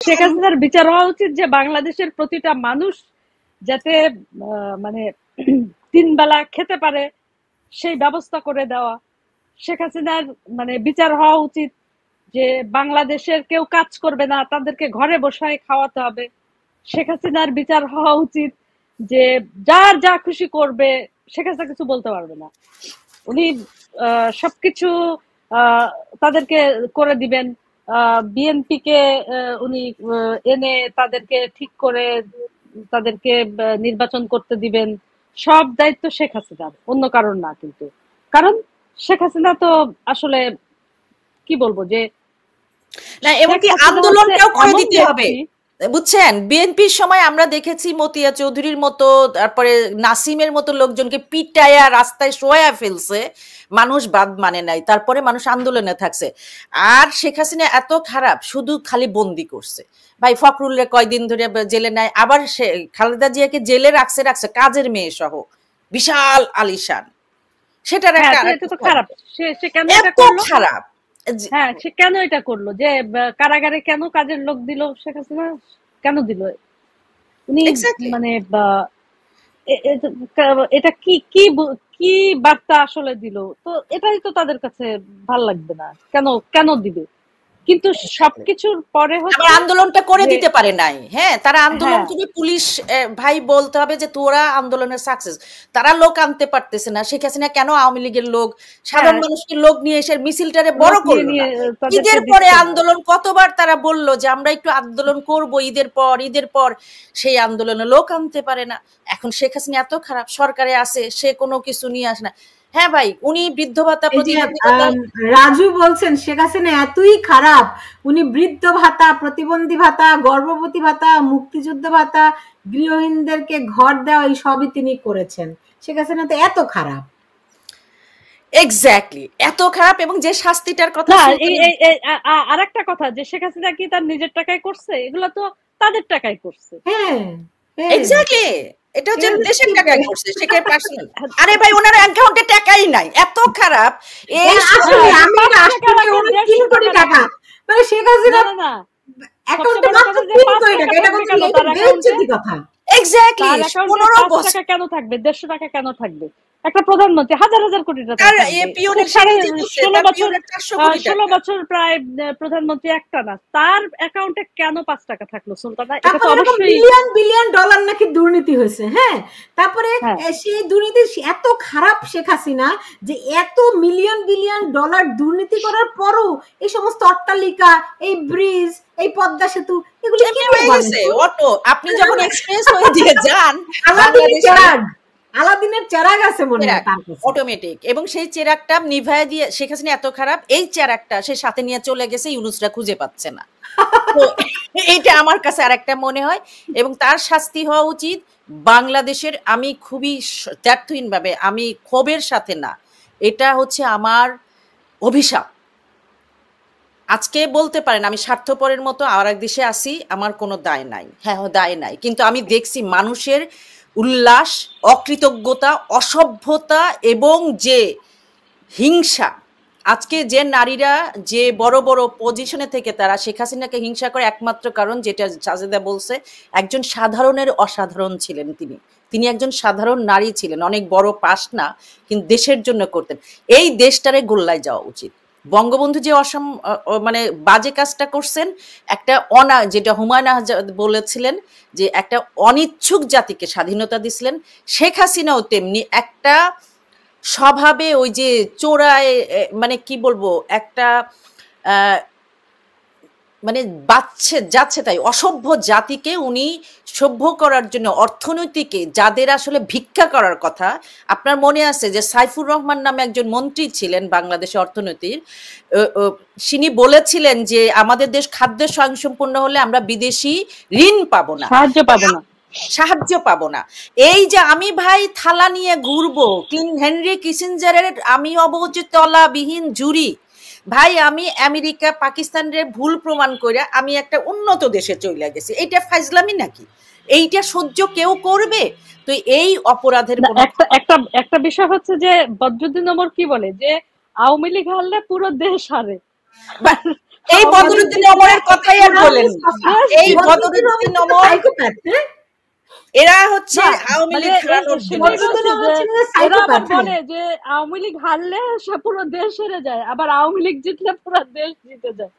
শেখ হাসিনার বিচার হওয়া উচিত যে বাংলাদেশের প্রতিটা মানুষ যাতে মানে 3 বেলা খেতে পারে সেই ব্যবস্থা করে দেওয়া। শেখ হাসিনার মানে বিচার হওয়া উচিত যে বাংলাদেশের কেউ কাজ করবে না, তাদেরকে ঘরে বসায় খাওয়াতে হবে। শেখ হাসিনার বিচার হওয়া উচিত যে যার যা খুশি করবে, শেখ হাসিনা কিছু বলতে পারবে না, উনি সবকিছু তাদেরকে করে দিবেন। বিএনপি কে উনি এনে তাদেরকে ঠিক করে তাদেরকে নির্বাচন করতে দিবেন। সব দায়িত্ব শেখ হাসিনার, অন্য কারণ না। কিন্তু কারণ শেখ হাসিনা তো আসলে কি বলবো যে না, এবং কি আন্দোলনটাও করে দিতে হবে, বুঝছেন? বিএনপির সময় আমরা দেখেছি মতিয়া চৌধুরীর মতো, তারপরে নাসিমের মতো লোকজনকে পিটায়া রাস্তায় শোয়া ফেলছে, মানুষ বাদ মানে নাই, তারপরে মানুষ আন্দোলনে থাকছে। আর শেখ হাসিনা এত খারাপ, শুধু খালি বন্দি করছে। ভাই ফখরুলের কয়দিন ধরে জেলে নাই, আবার সে খালেদা জিয়াকে জেলে রাখছে কাজের মেয়ে সহ, বিশাল আলিশান। সেটার একটা খারাপ, সে কেন এত খারাপ, হ্যাঁ সে কেন এটা করলো যে কারাগারে কেন কাজের লোক দিল শেখ হাসিনা, কেন দিল উনি? মানে এটা কি কি কি বার্তা আসলে দিল? তো এটাই তো তাদের কাছে ভাল লাগবে না, কেন কেন দিবে? কিন্তু সবকিছুর পরে হচ্ছে আন্দোলনটা করে দিতে পারে নাই। হ্যাঁ, তারা আন্দোলন করে পুলিশ ভাই বলতে হবে যে তোরা আন্দোলনের সাকসেস, তারা লোক আনতে পারতেছে না। শেখ হাসিনা কেন আওয়ামী লীগের লোক, সাধারণ মানুষকে লোক নিয়ে এসে মিছিলটারে বড় করলো না? ঈদের পরে আন্দোলন কতবার তারা বললো যে আমরা একটু আন্দোলন করব ঈদের পর, সেই আন্দোলনে লোক আনতে পারে না। এখন শেখ হাসিনা এত খারাপ, সরকারে আছে, সে কোনো কিছু নিয়ে আসে না। হ্যাঁ ভাই, উনি বৃদ্ধ ভাতা, রাজু বলছেন শেখ হাসিনা এতই খারাপ, উনি বৃদ্ধ ভাতা, প্রতিবন্ধী ভাতা, গর্ভবতী ভাতা, মুক্তিযুদ্ধ ভাতা, গৃহহীনদেরকে ঘর দেওয়া, এই সবই তিনি করেছেন। শেখ হাসিনা তো এত খারাপ। এক্স্যাক্টলি, এত খারাপ। এবং যে শাস্তিটার কথা, আর একটা কথা, যে শেখ হাসিনা কি তার নিজের টাকায় করছে? এগুলো তো তাদের টাকায় করছে। হ্যাঁ এক্স্যাক্টলি, এটা হচ্ছে দেশের টাকায় করছে, শেখের পার্সোনাল। আরে ভাই, ওনার অ্যাকাউন্টে টাকাই নাই, এত খারাপ। এই আসলে আমি 3 কোটি টাকা, মানে শেখ হাসিনা না অ্যাকাউন্টে মাত্র 3 কোটি টাকা, এটা বলতে এটা বেইজ্জতি কথা। এক্স্যাক্টলি, 15 বছর টাকা কেন থাকবে, 150 টাকা কেন থাকবে? একটা প্রধানমন্ত্রী হাজার হাজার কোটি টাকা, 16 বছর প্রায় প্রধানমন্ত্রী একটা না, তার অ্যাকাউন্টে কেন 5 টাকা থাকলো সুলতানা? এটা তো অবশ্যই বিলিয়ন বিলিয়ন ডলার নাকি দুর্নীতি হয়েছে। হ্যাঁ, তারপরে সেই দুর্নীতি এত খারাপ শেখ হাসিনা যে এত মিলিয়ন বিলিয়ন ডলার দুর্নীতি করার পরও এই সমস্ত অট্টালিকা, এই ব্রিজ, এই পদ্মা সেতু, এগুলো কি হয়েছে? অটো আপনি যখন এক্সপ্রেস হয়ে দিয়ে যান, আলাদিনের চেরাগ আছে মনে হয় তার কাছে, অটোমেটিক। এবং সেই চেরাগটা নিভায় দিয়ে শেখ হাসিনা এত খারাপ, এই চেরাগটা সে সাথে নিয়ে চলে গেছে, ইউনুসরা খুঁজে পাচ্ছে না। তো এইটা আমার কাছে আরেকটা মনে হয়। এবং তার শাস্তি হওয়া উচিত বাংলাদেশের। আমি খুবই দ্ব্যর্থহীন ভাবে, আমি ক্ষোভের সাথে না, এটা হচ্ছে আমার অভিশাপ। আজকে বলতে পারেন আমি স্বার্থপরের মতো আর এক দেশে আসি, আমার কোনো দায় নাই। হ্যাঁ, দায় নাই, কিন্তু আমি দেখছি মানুষের উল্লাস, অকৃতজ্ঞতা, অসভ্যতা এবং যে হিংসা। আজকে যে নারীরা যে বড় বড় পজিশনে থেকে তারা শেখ হাসিনাকে হিংসা করে, একমাত্র কারণ যেটা সাজেদা বলছে, একজন সাধারণের অসাধারণ ছিলেন তিনি একজন সাধারণ নারী ছিলেন, অনেক বড় পাশ না, কিন্তু দেশের জন্য করতেন। এই দেশটারে গোল্লায় যাওয়া উচিত। বঙ্গবন্ধু যে মানে বাজে কাজটা করছেন, একটা যেটা হুমায়ুন আজাদ বলেছিলেন যে একটা অনিচ্ছুক জাতিকে স্বাধীনতা দিছিলেন, শেখ হাসিনাও তেমনি একটা স্বভাবে ওই যে চোরায়, মানে কি বলবো, একটা মানে যাচ্ছে তাই অসভ্য জাতিকে উনি সভ্য করার জন্য, অর্থনীতিকে যাদের আসলে ভিক্ষা করার কথা। আপনার মনে আছে যে সাইফুর রহমান নামে একজন মন্ত্রী ছিলেন বাংলাদেশের অর্থনীতির, তিনি বলেছিলেন যে আমাদের দেশ খাদ্য স্বয়ংসম্পূর্ণ হলে আমরা বিদেশি ঋণ পাবো না, সাহায্য পাবো না। এই যে আমি ভাই থালা নিয়ে ঘুরবো, হেনরি কিসিঞ্জারের আমি অবুঝ তলাবিহীন জুড়ি, ভাই আমি আমেরিকা পাকিস্তানের ভুল প্রমাণ করে আমি একটা উন্নত দেশে চলে গেছি, এইটা ফাইজলামি নাকি? এইটা সহ্য কেউ করবে? তো এই অপরাধের একটা বিষয় হচ্ছে যে বদরুদ্দিন ওমর কি বলে যে আওয়ামী লীগ হারলে পুরো দেশ হারে। এই বদরুদ্দিন অমরের কথাই আর বলেন, এই বদরুদ্দিন অমর সাইকোপ্যাথ। এরা হচ্ছে না, আওয়ামী মানে লীগ হারানোর জন্য। এরা আবার বলে যে আওয়ামী লীগ হারলে সে পুরো দেশ হেরে যায়, আবার আওয়ামী লীগ জিতলে পুরো দেশ জিতে যায়।